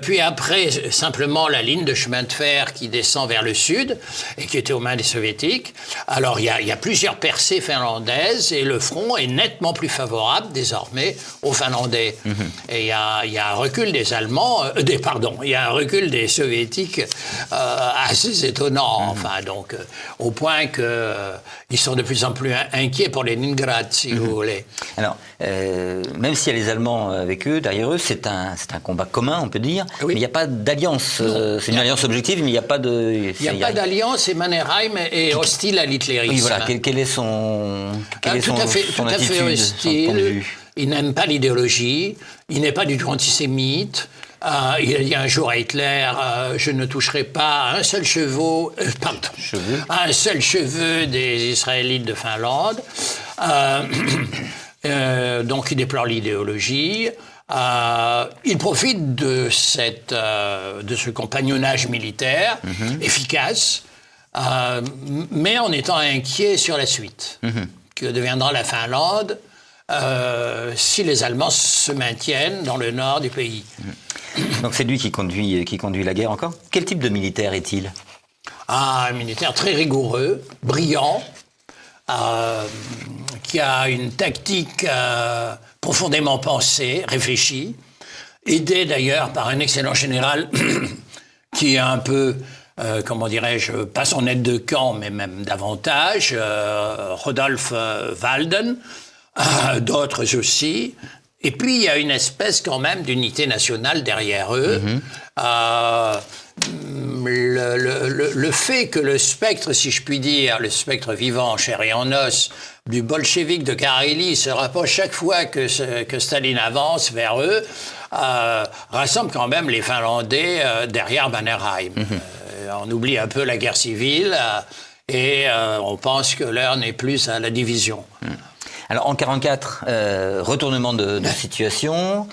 Puis après, simplement la ligne de chemin de fer qui descend vers le sud et qui était aux mains des Soviétiques. Alors, il y a plusieurs percées finlandaises et le front est nettement plus favorable désormais aux Finlandais. Et il y a un recul des Allemands, il y a un recul des Soviétiques assez étonnant. Enfin, donc, au point que ils sont de plus en plus inquiets pour Leningrad, si vous voulez. Alors, même s'il y a les Allemands avec eux, derrière eux, c'est un combat commun, on peut dire, oui. mais il n'y a pas d'alliance. C'est une alliance objective, mais il n'y a pas de... Il n'y a pas d'alliance et Mannerheim est hostile à l'hitlérisme. Oui, voilà. Quel est son tout à fait hostile. Il n'aime pas l'idéologie. Il n'est pas du tout antisémite. Il a dit un jour à Hitler, je ne toucherai pas à un seul un seul cheveu des Israélites de Finlande. Donc il déplore l'idéologie. Il profite de ce compagnonnage militaire efficace, mais en étant inquiet sur la suite. Que deviendra la Finlande si les Allemands se maintiennent dans le nord du pays. Donc c'est lui qui conduit la guerre encore. Quel type de militaire est-il ? Un militaire très rigoureux, brillant, qui a une tactique profondément pensée, réfléchie, aidé d'ailleurs par un excellent général qui est un peu, comment dirais-je, pas son aide de camp, mais même davantage, Rodolphe Walden, d'autres aussi. Et puis il y a une espèce quand même d'unité nationale derrière eux. Le fait que le spectre, si je puis dire, le spectre vivant, en chair et en os, du bolchevique de Karélie se rapproche chaque fois que Staline avance vers eux, rassemble quand même les Finlandais derrière Mannerheim. On oublie un peu la guerre civile et on pense que l'heure n'est plus à la division. Alors en 1944, retournement de situation,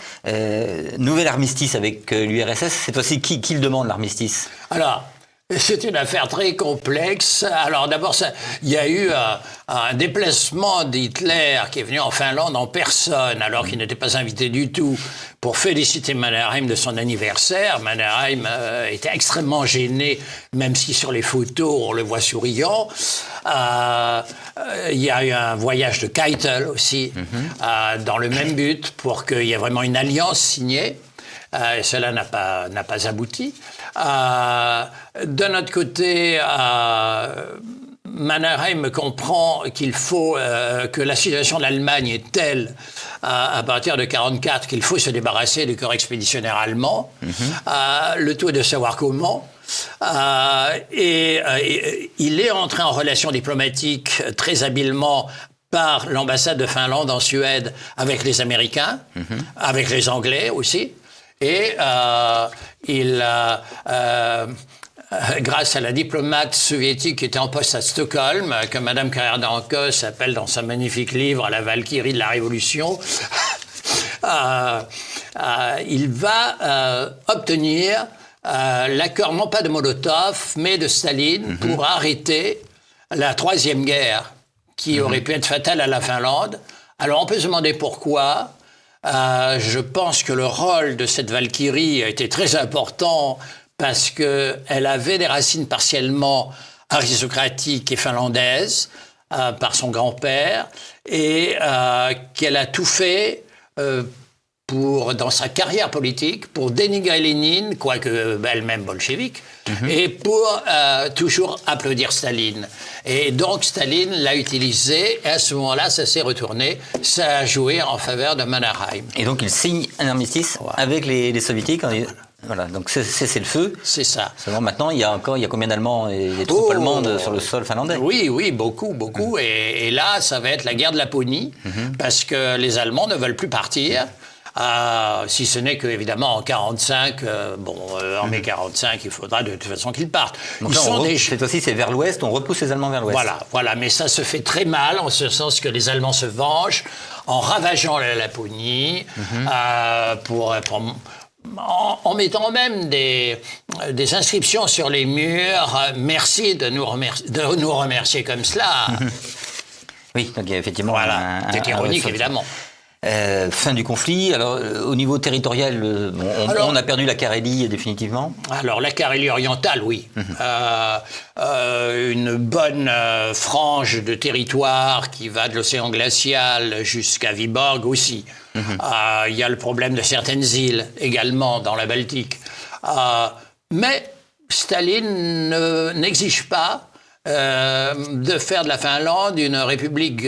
nouvel armistice avec l'URSS. Cette fois-ci, qui le demande l'armistice ? Alors, c'est une affaire très complexe. Alors d'abord, il y a eu un déplacement d'Hitler qui est venu en Finlande en personne, alors qu'il n'était pas invité du tout, pour féliciter Mannerheim de son anniversaire. Mannerheim était extrêmement gêné, même si sur les photos on le voit souriant. Il y a eu un voyage de Keitel aussi, dans le même but, pour qu'il y ait vraiment une alliance signée. Et cela n'a pas abouti. D'un autre côté, Mannerheim comprend qu'il faut que la situation de l'Allemagne est telle à partir de 1944 qu'il faut se débarrasser du corps expéditionnaire allemand. Le tout est de savoir comment. Il est entré en relation diplomatique très habilement par l'ambassade de Finlande en Suède avec les Américains, avec les Anglais aussi. Et grâce à la diplomate soviétique qui était en poste à Stockholm, que Madame Carrère d'Ancos appelle dans son magnifique livre « La Valkyrie de la Révolution », il va obtenir l'accord non pas de Molotov, mais de Staline pour arrêter la Troisième Guerre qui aurait pu être fatale à la Finlande. Alors on peut se demander pourquoi. Je pense que le rôle de cette Valkyrie a été très important parce qu'elle avait des racines partiellement aristocratiques et finlandaises par son grand-père et qu'elle a tout fait dans sa carrière politique pour dénigrer Lénine, quoique elle-même bolchevique, et pour toujours applaudir Staline. Et donc Staline l'a utilisé, et à ce moment-là, ça s'est retourné, ça a joué en faveur de Mannerheim. Et donc il signe un armistice avec les soviétiques. Voilà, donc c'est le feu. C'est ça. Seulement maintenant, il y a combien d'Allemands et des troupes allemandes sur le sol finlandais ? Oui, beaucoup. Et là, ça va être la guerre de Laponie, parce que les Allemands ne veulent plus partir. si ce n'est que, évidemment, en 45, en mai 45, il faudra de toute façon qu'ils partent. Donc là, cette fois-ci, c'est vers l'ouest, on repousse les Allemands vers l'ouest. Voilà, mais ça se fait très mal, en ce sens que les Allemands se vengent en ravageant la Laponie, en mettant même des inscriptions sur les murs. Merci de nous remercier comme cela. Oui, donc il y a effectivement c'est ironique, évidemment. Fin du conflit. Alors, au niveau territorial, on a perdu la Carélie définitivement. Alors, la Carélie orientale, oui. Une bonne frange de territoire qui va de l'océan glacial jusqu'à Viborg aussi. Il y a le problème de certaines îles également dans la Baltique. Mais Staline n'exige pas de faire de la Finlande une république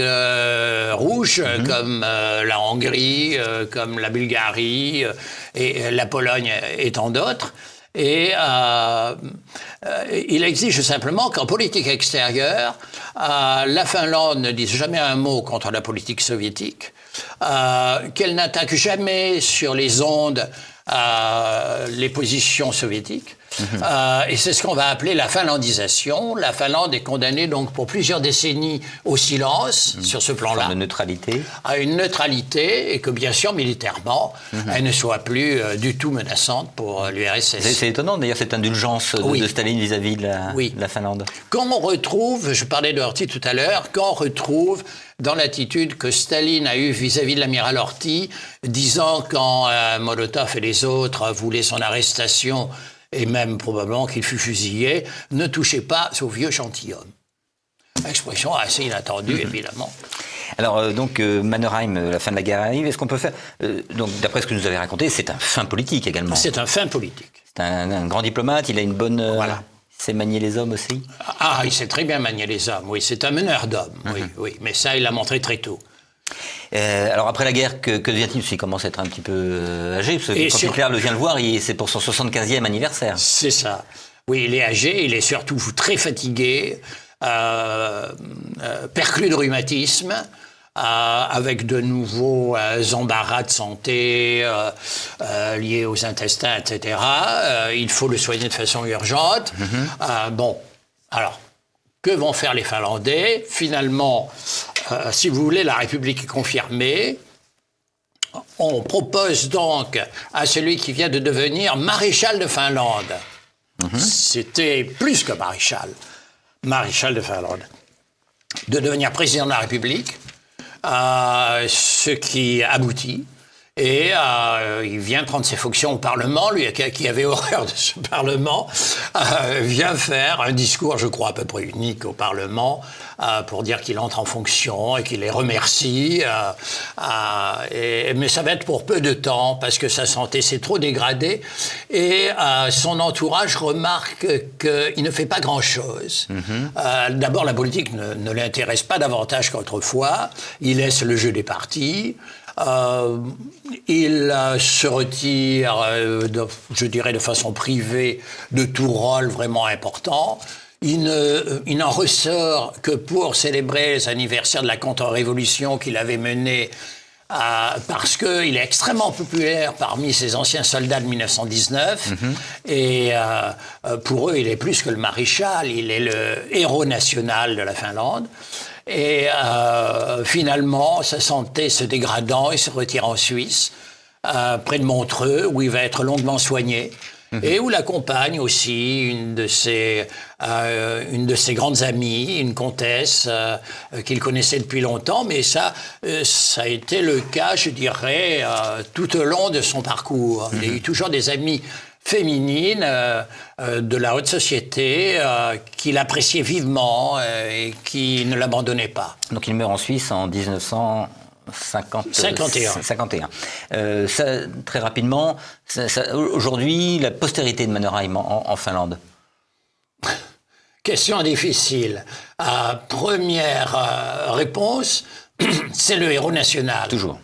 rouge comme la Hongrie, comme la Bulgarie et la Pologne et tant d'autres. Et il exige simplement qu'en politique extérieure, la Finlande ne dise jamais un mot contre la politique soviétique, qu'elle n'attaque jamais sur les ondes les positions soviétiques. Et c'est ce qu'on va appeler la finlandisation. La Finlande est condamnée donc pour plusieurs décennies au silence sur ce plan-là. Une neutralité. À une neutralité, et que bien sûr, militairement, elle ne soit plus du tout menaçante pour l'URSS. C'est étonnant d'ailleurs cette indulgence de Staline vis-à-vis de la Finlande. Quand on retrouve, je parlais de Horthy tout à l'heure, quand on retrouve dans l'attitude que Staline a eue vis-à-vis de l'amiral Horthy, disant quand Molotov et les autres voulaient son arrestation, et même probablement qu'il fut fusillé, ne touchez pas au vieux gentilhomme. Expression assez inattendue, évidemment. Alors, Mannerheim, la fin de la guerre arrive. Est-ce qu'on peut faire... donc, d'après ce que vous nous avez raconté, c'est un fin politique également. C'est un fin politique. C'est un grand diplomate, il a une bonne... Voilà. Il sait manier les hommes aussi. Il sait très bien manier les hommes, oui. C'est un meneur d'hommes, oui. Mais ça, il l'a montré très tôt. Alors après la guerre, que devient-il? Il commence à être un petit peu âgé, parce que quand Hitler vient le voir, c'est pour son 75e anniversaire. C'est ça. Oui, il est âgé, il est surtout très fatigué, perclus de rhumatisme, avec de nouveaux embarras de santé liés aux intestins, etc. Il faut le soigner de façon urgente. Alors... Que vont faire les Finlandais? Finalement, si vous voulez, la République est confirmée. On propose donc à celui qui vient de devenir maréchal de Finlande. C'était plus que maréchal de Finlande. De devenir président de la République, ce qui aboutit. Et il vient prendre ses fonctions au Parlement, lui qui avait horreur de ce Parlement, vient faire un discours, je crois, à peu près unique au Parlement, pour dire qu'il entre en fonction et qu'il les remercie. Mais ça va être pour peu de temps, parce que sa santé s'est trop dégradée. Et son entourage remarque qu'il ne fait pas grand-chose. D'abord, la politique ne l'intéresse pas davantage qu'autrefois. Il laisse le jeu des partis. Il se retire, je dirais de façon privée, de tout rôle vraiment important. Il n'en ressort que pour célébrer les anniversaires de la contre-révolution qu'il avait menée, parce qu'il est extrêmement populaire parmi ses anciens soldats de 1919. Et pour eux, il est plus que le maréchal, il est le héros national de la Finlande. Et finalement, sa santé se dégradant, il se retire en Suisse, près de Montreux, où il va être longuement soigné, et où l'accompagne aussi une de ses grandes amies, une comtesse qu'il connaissait depuis longtemps, mais ça a été le cas, je dirais, tout au long de son parcours. Il y a eu toujours des amies féminine de la haute société qui l'appréciait vivement et qui ne l'abandonnait pas. Donc il meurt en Suisse en 1951. Très rapidement, aujourd'hui, la postérité de Mannerheim en Finlande. Question difficile. Première réponse, c'est le héros national. Toujours.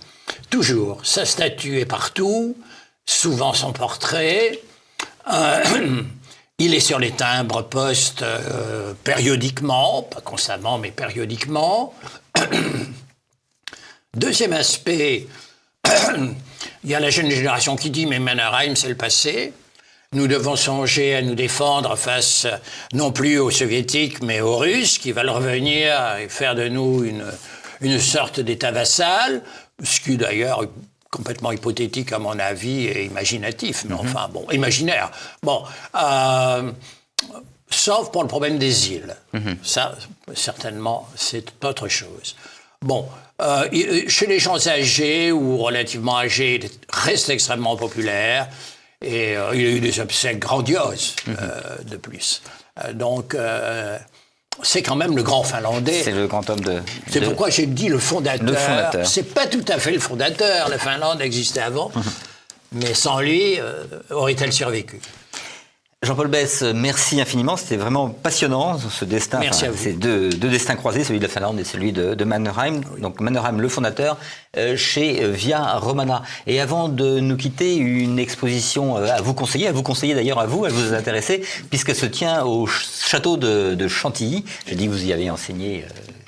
Toujours. Sa statue est partout, souvent son portrait. Il est sur les timbres-poste périodiquement, pas constamment, mais périodiquement. Deuxième aspect, Il y a la jeune génération qui dit, mais Mannerheim, c'est le passé. Nous devons songer à nous défendre face non plus aux soviétiques, mais aux Russes, qui veulent revenir et faire de nous une sorte d'État vassal, ce qui d'ailleurs est complètement hypothétique à mon avis et imaginatif, mais enfin bon, imaginaire. Bon, sauf pour le problème des îles. Ça, certainement, c'est autre chose. Bon, chez les gens âgés ou relativement âgés, il reste extrêmement populaire. Et il y a eu des obsèques grandioses de plus. Donc, c'est quand même le grand Finlandais. C'est le grand homme de... C'est pourquoi j'ai dit le fondateur. Le fondateur. C'est pas tout à fait le fondateur. La Finlande existait avant. Mais sans lui, aurait-elle survécu? Jean-Paul Besse, merci infiniment. C'était vraiment passionnant, ce destin. Merci à vous. Ces deux destins croisés, celui de la Finlande et celui de Mannerheim. Oui. Donc Mannerheim, le fondateur, chez Via Romana. Et avant de nous quitter, une exposition à vous conseiller d'ailleurs à vous, elle vous a intéressé, puisqu'elle se tient au château de Chantilly. J'ai dit que vous y avez enseigné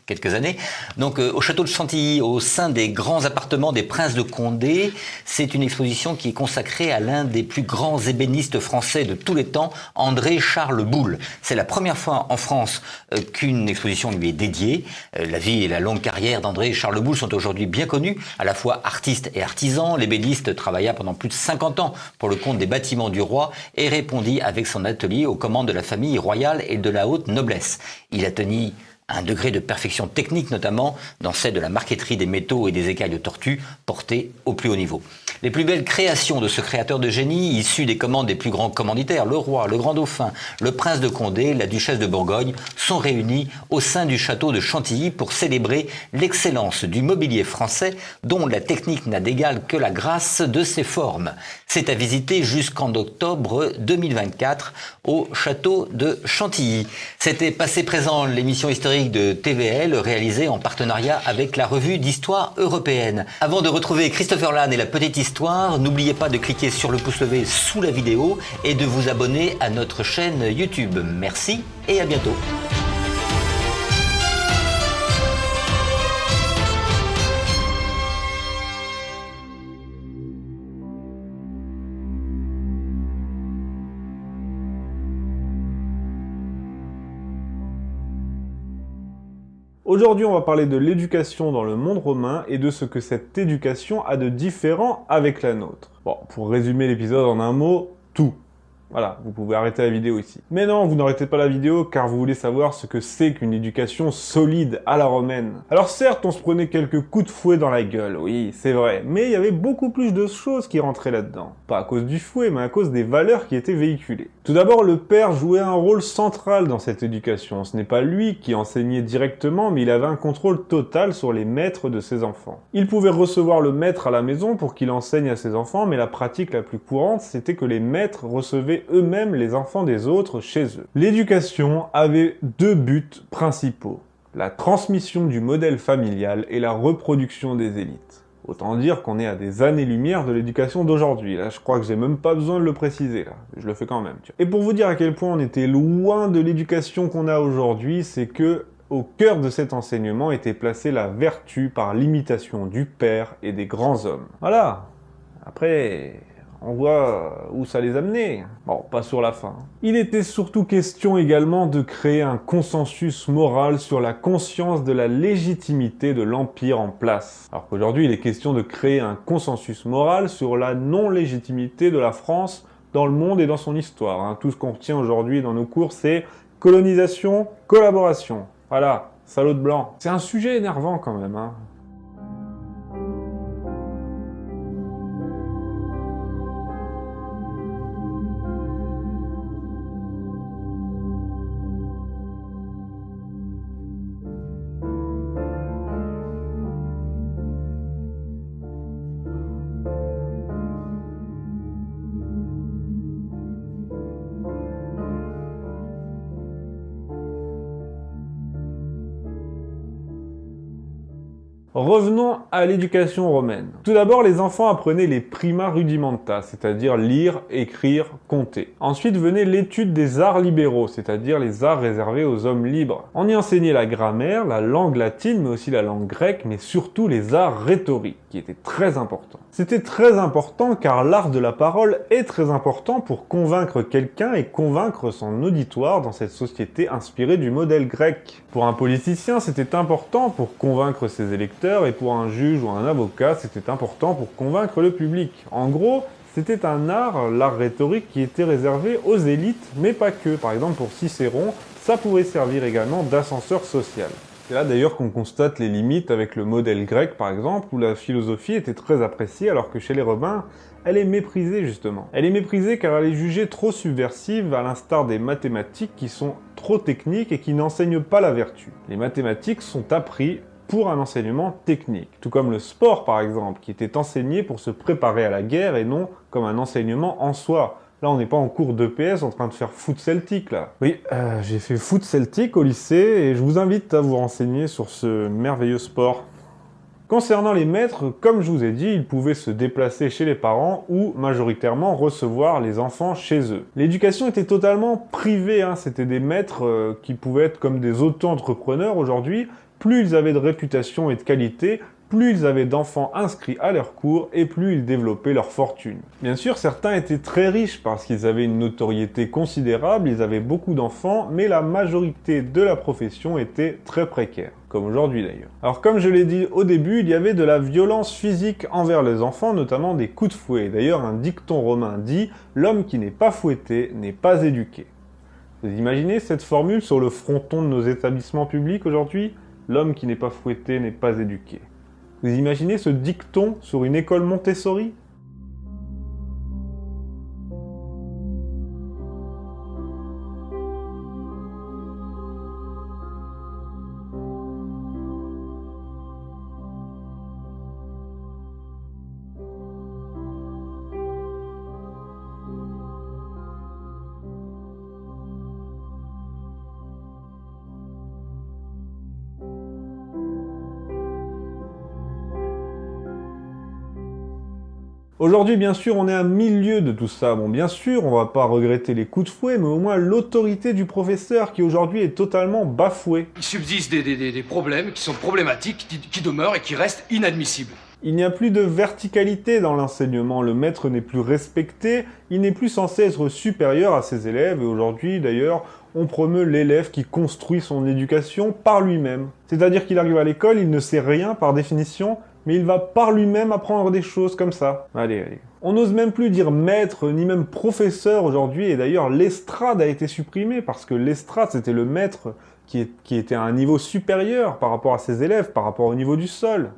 quelques années. Donc au château de Chantilly, au sein des grands appartements des princes de Condé, c'est une exposition qui est consacrée à l'un des plus grands ébénistes français de tous les temps, André-Charles Boulle. C'est la première fois en France qu'une exposition lui est dédiée. La vie et la longue carrière d'André-Charles Boulle sont aujourd'hui bien connues, à la fois artiste et artisan. L'ébéniste travailla pendant plus de 50 ans pour le compte des bâtiments du roi et répondit avec son atelier aux commandes de la famille royale et de la haute noblesse. Il atteignit un degré de perfection technique, notamment dans celle de la marqueterie des métaux et des écailles de tortue, portée au plus haut niveau. Les plus belles créations de ce créateur de génie, issues des commandes des plus grands commanditaires, le roi, le grand dauphin, le prince de Condé, la duchesse de Bourgogne, sont réunis au sein du château de Chantilly pour célébrer l'excellence du mobilier français, dont la technique n'a d'égal que la grâce de ses formes. C'est à visiter jusqu'en octobre 2024 au château de Chantilly. C'était Passé Présent, l'émission historique de TVL, réalisée en partenariat avec la revue d'histoire européenne. Avant de retrouver Christopher Lann et la petite histoire, n'oubliez pas de cliquer sur le pouce levé sous la vidéo et de vous abonner à notre chaîne YouTube. Merci et à bientôt. Aujourd'hui, on va parler de l'éducation dans le monde romain et de ce que cette éducation a de différent avec la nôtre. Bon, pour résumer l'épisode en un mot, tout. Voilà, vous pouvez arrêter la vidéo ici. Mais non, vous n'arrêtez pas la vidéo car vous voulez savoir ce que c'est qu'une éducation solide à la romaine. Alors certes, on se prenait quelques coups de fouet dans la gueule, oui, c'est vrai, mais il y avait beaucoup plus de choses qui rentraient là-dedans. Pas à cause du fouet, mais à cause des valeurs qui étaient véhiculées. Tout d'abord, le père jouait un rôle central dans cette éducation. Ce n'est pas lui qui enseignait directement, mais il avait un contrôle total sur les maîtres de ses enfants. Il pouvait recevoir le maître à la maison pour qu'il enseigne à ses enfants, mais la pratique la plus courante, c'était que les maîtres recevaient eux-mêmes les enfants des autres chez eux. L'éducation avait deux buts principaux: la transmission du modèle familial et la reproduction des élites. Autant dire qu'on est à des années-lumière de l'éducation d'aujourd'hui. Là, je crois que j'ai même pas besoin de le préciser, là. Je le fais quand même, tu vois. Et pour vous dire à quel point on était loin de l'éducation qu'on a aujourd'hui, c'est que au cœur de cet enseignement était placée la vertu par l'imitation du père et des grands hommes. Voilà. Après, on voit où ça les amenait. Bon, pas sur la fin. Il était surtout question également de créer un consensus moral sur la conscience de la légitimité de l'empire en place. Alors qu'aujourd'hui, il est question de créer un consensus moral sur la non-légitimité de la France dans le monde et dans son histoire. Hein. Tout ce qu'on retient aujourd'hui dans nos cours, c'est colonisation, collaboration. Voilà, salaud de blanc. C'est un sujet énervant quand même, hein. Revenons à l'éducation romaine. Tout d'abord, les enfants apprenaient les prima rudimenta, c'est-à-dire lire, écrire, compter. Ensuite venait l'étude des arts libéraux, c'est-à-dire les arts réservés aux hommes libres. On y enseignait la grammaire, la langue latine, mais aussi la langue grecque, mais surtout les arts rhétoriques, qui étaient très importants. C'était très important car l'art de la parole est très important pour convaincre quelqu'un et convaincre son auditoire dans cette société inspirée du modèle grec. Pour un politicien, c'était important pour convaincre ses électeurs, et pour un juge ou un avocat, c'était important pour convaincre le public. En gros, c'était un art, l'art rhétorique, qui était réservé aux élites, mais pas que. Par exemple, pour Cicéron, ça pouvait servir également d'ascenseur social. C'est là d'ailleurs qu'on constate les limites avec le modèle grec, par exemple, où la philosophie était très appréciée, alors que chez les Romains, elle est méprisée justement. Elle est méprisée car elle est jugée trop subversive, à l'instar des mathématiques qui sont trop techniques et qui n'enseignent pas la vertu. Les mathématiques sont appris pour un enseignement technique, tout comme le sport par exemple, qui était enseigné pour se préparer à la guerre et non comme un enseignement en soi. Là, on n'est pas en cours d'EPS en train de faire foot celtique, là. Oui, j'ai fait foot celtique au lycée et je vous invite à vous renseigner sur ce merveilleux sport. Concernant les maîtres, comme je vous ai dit, ils pouvaient se déplacer chez les parents ou, majoritairement, recevoir les enfants chez eux. L'éducation était totalement privée, hein. C'était des maîtres qui pouvaient être comme des auto-entrepreneurs aujourd'hui. Plus ils avaient de réputation et de qualité, plus ils avaient d'enfants inscrits à leurs cours et plus ils développaient leur fortune. Bien sûr, certains étaient très riches parce qu'ils avaient une notoriété considérable, ils avaient beaucoup d'enfants, mais la majorité de la profession était très précaire, comme aujourd'hui d'ailleurs. Alors comme je l'ai dit au début, il y avait de la violence physique envers les enfants, notamment des coups de fouet. D'ailleurs, un dicton romain dit « l'homme qui n'est pas fouetté n'est pas éduqué ». Vous imaginez cette formule sur le fronton de nos établissements publics aujourd'hui ? L'homme qui n'est pas fouetté n'est pas éduqué. Vous imaginez ce dicton sur une école Montessori ? Aujourd'hui, bien sûr, on est à milieu de tout ça. Bon, bien sûr, on va pas regretter les coups de fouet, mais au moins l'autorité du professeur qui aujourd'hui est totalement bafouée. Il subsiste des problèmes qui sont problématiques, qui demeurent et qui restent inadmissibles. Il n'y a plus de verticalité dans l'enseignement, le maître n'est plus respecté, il n'est plus censé être supérieur à ses élèves, et aujourd'hui, d'ailleurs, on promeut l'élève qui construit son éducation par lui-même. C'est-à-dire qu'il arrive à l'école, il ne sait rien par définition, mais il va par lui-même apprendre des choses comme ça. Allez. On n'ose même plus dire maître, ni même professeur aujourd'hui, et d'ailleurs l'estrade a été supprimée, parce que l'estrade c'était le maître qui était à un niveau supérieur par rapport à ses élèves, par rapport au niveau du sol.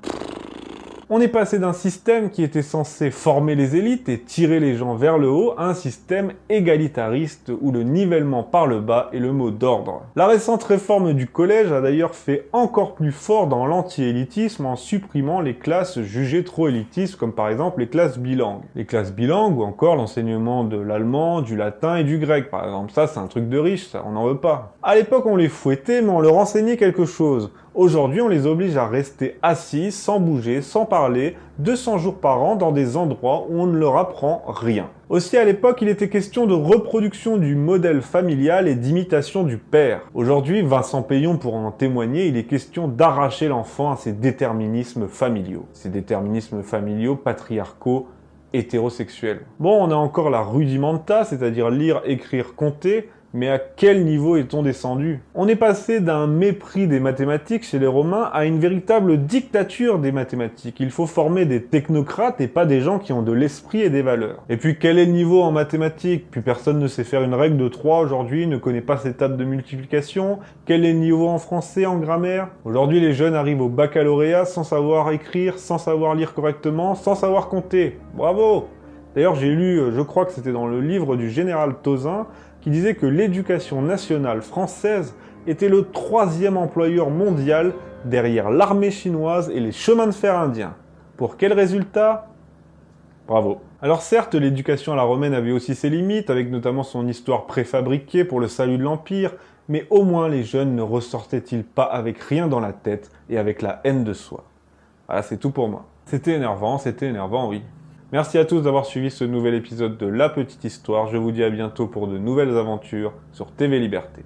On est passé d'un système qui était censé former les élites et tirer les gens vers le haut à un système égalitariste où le nivellement par le bas est le mot d'ordre. La récente réforme du collège a d'ailleurs fait encore plus fort dans l'anti-élitisme en supprimant les classes jugées trop élitistes comme par exemple les classes bilingues. Les classes bilingues ou encore l'enseignement de l'allemand, du latin et du grec par exemple. Ça c'est un truc de riche, ça on n'en veut pas. À l'époque on les fouettait mais on leur enseignait quelque chose. Aujourd'hui, on les oblige à rester assis, sans bouger, sans parler, 200 jours par an dans des endroits où on ne leur apprend rien. Aussi, à l'époque, il était question de reproduction du modèle familial et d'imitation du père. Aujourd'hui, Vincent Payon pourra en témoigner, il est question d'arracher l'enfant à ses déterminismes familiaux. Ces déterminismes familiaux, patriarcaux, hétérosexuels. Bon, on a encore la rudimenta, c'est-à-dire lire, écrire, compter, mais à quel niveau est-on descendu? On est passé d'un mépris des mathématiques chez les Romains à une véritable dictature des mathématiques. Il faut former des technocrates et pas des gens qui ont de l'esprit et des valeurs. Et puis quel est le niveau en mathématiques? Puis personne ne sait faire une règle de 3 aujourd'hui, ne connaît pas ses tables de multiplication. Quel est le niveau en français, en grammaire? Aujourd'hui les jeunes arrivent au baccalauréat sans savoir écrire, sans savoir lire correctement, sans savoir compter. Bravo! D'ailleurs j'ai lu, je crois que c'était dans le livre du général Tauzin, qui disait que l'éducation nationale française était le 3e employeur mondial derrière l'armée chinoise et les chemins de fer indiens. Pour quel résultat? Bravo. Alors certes, l'éducation à la romaine avait aussi ses limites, avec notamment son histoire préfabriquée pour le salut de l'Empire, mais au moins les jeunes ne ressortaient-ils pas avec rien dans la tête et avec la haine de soi? Voilà, c'est tout pour moi. C'était énervant, oui. Merci à tous d'avoir suivi ce nouvel épisode de La Petite Histoire. Je vous dis à bientôt pour de nouvelles aventures sur TV Liberté.